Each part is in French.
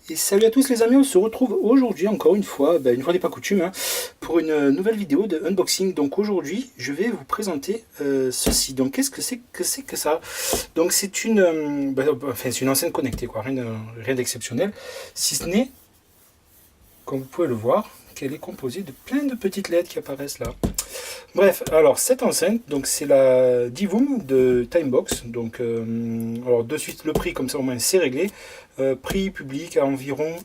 Et salut à tous les amis, on se retrouve aujourd'hui encore une fois, une fois n'est pas coutume, hein, pour une nouvelle vidéo de unboxing. Donc aujourd'hui, je vais vous présenter ceci. Donc qu'est-ce que c'est que ça? Donc c'est une, c'est une enceinte connectée, quoi, rien d'exceptionnel, si ce n'est, comme vous pouvez le voir, qu'elle est composée de plein de petites LED qui apparaissent là. Bref, alors cette enceinte, donc c'est la Divoom de Timebox. Donc, alors de suite le prix, comme ça au moins c'est réglé. Prix public à environ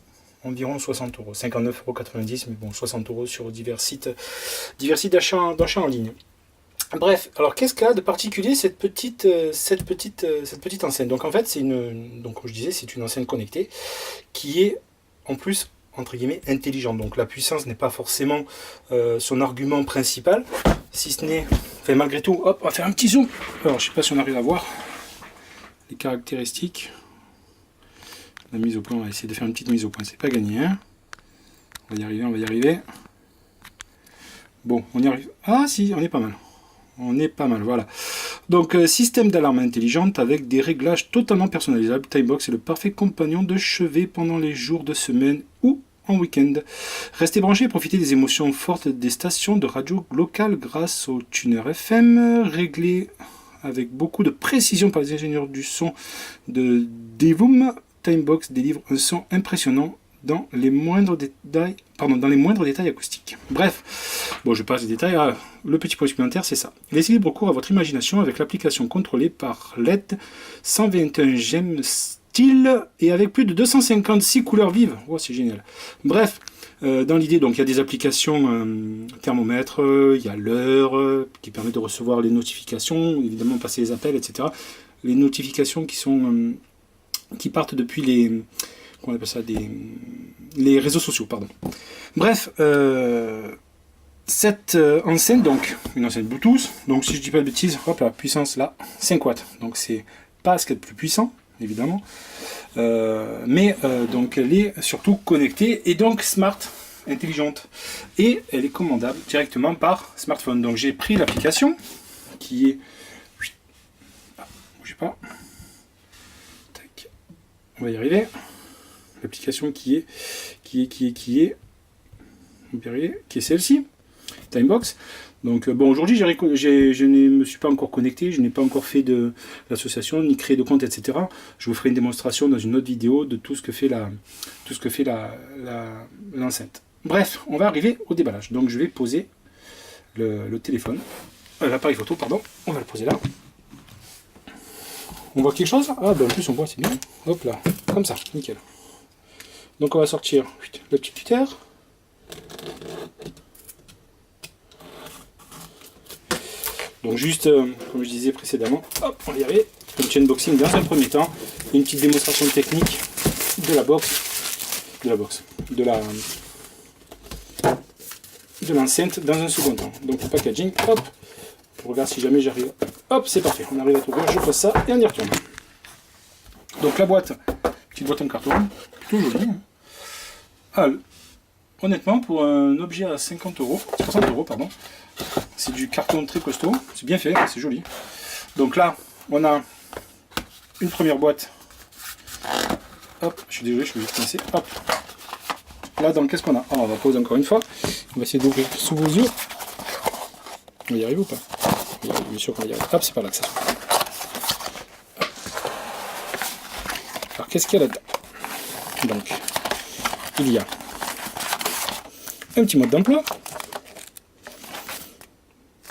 60 euros, 59,90 €, mais bon 60 € sur divers sites d'achat en ligne. Bref, alors qu'est-ce qu'a de particulier cette petite enceinte? Donc en fait c'est donc comme je disais, c'est une enceinte connectée qui est en plus entre guillemets intelligente. Donc la puissance n'est pas forcément son argument principal, si ce n'est, enfin malgré tout, hop, on va faire un petit zoom. Alors je sais pas si on arrive à voir les caractéristiques. La mise au point, on va essayer de faire une petite mise au point, c'est pas gagné, hein. On va y arriver. Bon, on y arrive. Ah si, on est pas mal. On est pas mal, voilà. Donc, système d'alarme intelligente avec des réglages totalement personnalisables. Timebox est le parfait compagnon de chevet pendant les jours de semaine ou en week-end. Restez branchés et profitez des émotions fortes des stations de radio locales grâce au tuner FM, réglé avec beaucoup de précision par les ingénieurs du son de Divoom. Timebox délivre un son impressionnant dans les moindres détails acoustiques. Bref, bon, je passe les détails. Ah, le petit point supplémentaire, c'est ça. Laissez libre cours à votre imagination avec l'application contrôlée par LED 121 gemmes style et avec plus de 256 couleurs vives. Oh, c'est génial. Bref, dans l'idée, donc il y a des applications thermomètre, il y a l'heure qui permet de recevoir les notifications, évidemment passer les appels, etc. Les notifications qui partent depuis on appelle ça, les réseaux sociaux, pardon. Bref, cette enceinte, donc une enceinte Bluetooth, donc si je dis pas de bêtises, hop, la puissance là, 5 watts, donc c'est pas ce qu'il y a de plus puissant, évidemment, mais donc elle est surtout connectée et donc smart, intelligente, et elle est commandable directement par smartphone. Donc j'ai pris l'application qui est, bougez pas, tac, on va y arriver. L'application qui est celle-ci, Timebox. Donc bon, aujourd'hui je ne me suis pas encore connecté, je n'ai pas encore fait de l'association, ni créé de compte, etc. Je vous ferai une démonstration dans une autre vidéo de tout ce que fait l'enceinte. Bref, on va arriver au déballage. Donc je vais poser le téléphone, l'appareil photo, pardon, on va le poser là. On voit quelque chose? Ah ben en plus on voit, c'est bien. Hop là, comme ça, nickel. Donc on va sortir le petit tuteur. Donc juste, comme je disais précédemment, hop, on va y arriver. Un petit unboxing dans un premier temps. Une petite démonstration technique de l'enceinte dans un second temps. Donc le packaging, hop, je regarde si jamais j'arrive. Hop, c'est parfait, on arrive à tout voir, je pose ça et on y retourne. Donc la boîte, petite boîte en carton, plutôt jolie. Ah, honnêtement, pour un objet à 60 €, pardon, c'est du carton très costaud, c'est bien fait, c'est joli. Donc là, on a une première boîte. Hop, je suis désolé, je suis juste coincé. Hop. Là, donc, qu'est-ce qu'on a? On va poser encore une fois. On va essayer d'ouvrir sous vos yeux. On va y arriver ou pas? Bien sûr qu'on va y arriver. Hop, c'est par là que ça se fait. Alors, qu'est-ce qu'il y a là-dedans? Donc, il y a un petit mode d'emploi.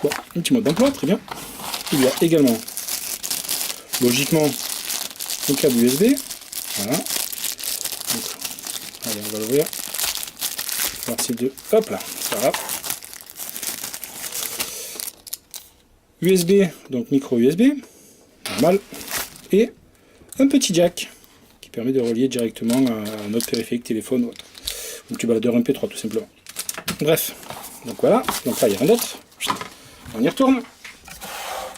Bon, un petit mode d'emploi, très bien. Il y a également, logiquement, un câble USB. Voilà. Donc, allez, on va l'ouvrir. Merci de. Hop là, voilà. USB, donc micro USB, normal. Et un petit jack qui permet de relier directement à notre périphérique téléphone ou autre. Un petit baladeur MP3 tout simplement. Bref, donc voilà, donc là il n'y a rien d'autre. On y retourne.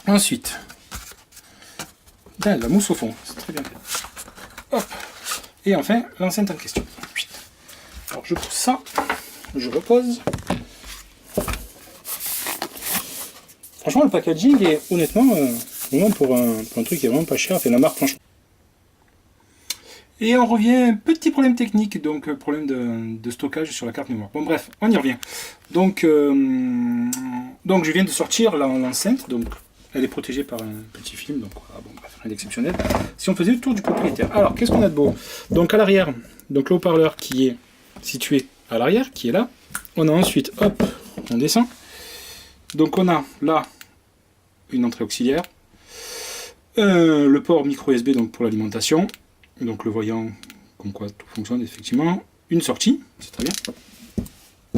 Ensuite, la mousse au fond, c'est très bien fait. Hop. Et enfin, l'enceinte en question. Alors je pousse ça, je repose. Franchement, le packaging est honnêtement, vraiment pour un truc qui est vraiment pas cher, fait la marque franchement. Et on revient, petit problème technique, donc problème de stockage sur la carte mémoire. Bon bref, on y revient. Donc je viens de sortir l'enceinte, donc elle est protégée par un petit film, donc voilà, bon, bref, rien d'exceptionnel. Si on faisait le tour du propriétaire. Alors, qu'est-ce qu'on a de beau? Donc à l'arrière, donc le haut-parleur qui est situé à l'arrière, qui est là. On a ensuite, hop, on descend. Donc on a là une entrée auxiliaire, le port micro USB donc pour l'alimentation, donc le voyant comme quoi tout fonctionne effectivement, une sortie, c'est très bien.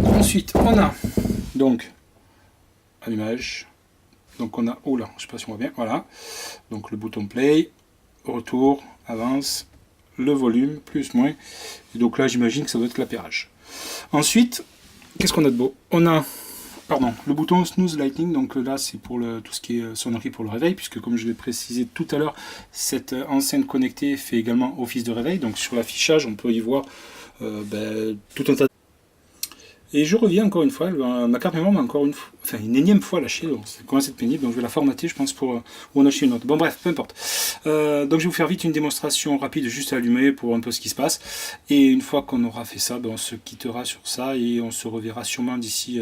Ensuite on a donc allumage, donc on a, oh là, je sais pas si on voit bien, voilà, donc le bouton play, retour, avance, le volume, plus, moins, et donc là j'imagine que ça doit être l'appairage. Ensuite, qu'est-ce qu'on a de beau? On a le bouton snooze lightning, donc là c'est pour tout ce qui est sonnerie pour le réveil, puisque comme je l'ai précisé tout à l'heure, cette enceinte connectée fait également office de réveil, donc sur l'affichage on peut y voir tout un tas de... Et je reviens encore une fois, ma carte mémoire m'a encore une énième fois lâché, donc c'est commence à être pénible, donc je vais la formater je pense pour en acheter une autre. Bon bref, peu importe. Donc je vais vous faire vite une démonstration rapide, juste à allumer pour voir un peu ce qui se passe. Et une fois qu'on aura fait ça, on se quittera sur ça et on se reverra sûrement d'ici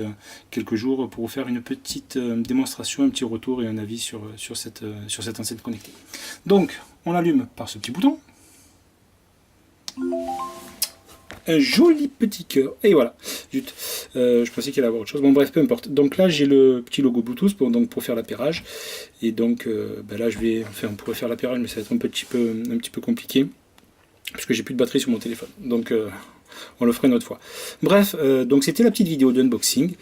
quelques jours pour vous faire une petite démonstration, un petit retour et un avis sur cette enceinte connectée. Donc on allume par ce petit bouton. Un joli petit cœur, et voilà, zut, je pensais qu'il allait y avoir autre chose, bon bref, peu importe. Donc là j'ai le petit logo Bluetooth pour faire l'appairage, et donc là on pourrait faire l'appairage, mais ça va être un petit peu compliqué, parce que j'ai plus de batterie sur mon téléphone, donc on le fera une autre fois. Bref, donc c'était la petite vidéo d'unboxing.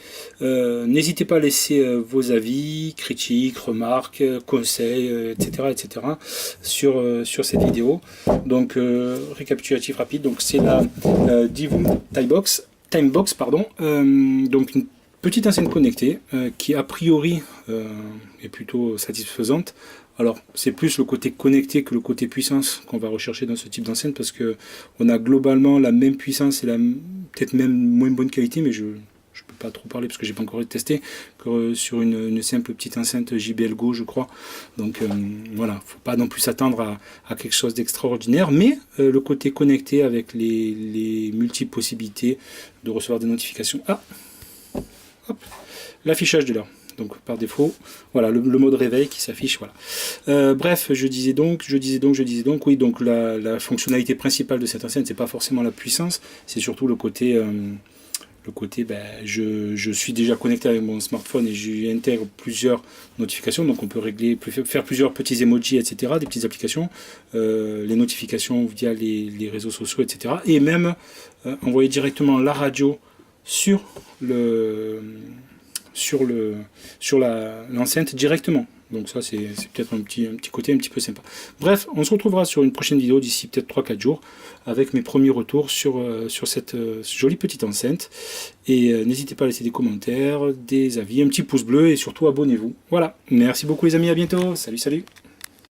N'hésitez pas à laisser vos avis, critiques, remarques, conseils, etc. sur cette vidéo. Donc récapitulatif rapide, donc c'est la Divu Timebox, donc une petite enceinte connectée qui a priori est plutôt satisfaisante. Alors, c'est plus le côté connecté que le côté puissance qu'on va rechercher dans ce type d'enceinte, parce que on a globalement la même puissance et peut-être même moins bonne qualité, mais je ne peux pas trop parler parce que j'ai pas encore testé, que sur une simple petite enceinte JBL Go, je crois. Donc voilà, faut pas non plus s'attendre à quelque chose d'extraordinaire, mais le côté connecté avec les multiples possibilités de recevoir des notifications. Ah, hop, l'affichage de l'heure. Donc par défaut, voilà le mode réveil qui s'affiche, voilà. Bref, je disais donc, oui, donc la fonctionnalité principale de cette enceinte, c'est pas forcément la puissance, c'est surtout le côté je suis déjà connecté avec mon smartphone et j'intègre plusieurs notifications, donc on peut faire plusieurs petits emojis, etc., des petites applications, les notifications via les réseaux sociaux, etc., et même envoyer directement la radio sur l'enceinte directement. Donc ça c'est peut-être un petit côté un petit peu sympa. Bref, on se retrouvera sur une prochaine vidéo d'ici peut-être 3-4 jours avec mes premiers retours sur cette jolie petite enceinte. Et n'hésitez pas à laisser des commentaires, des avis, un petit pouce bleu et surtout abonnez-vous. Voilà, merci beaucoup les amis, à bientôt, salut.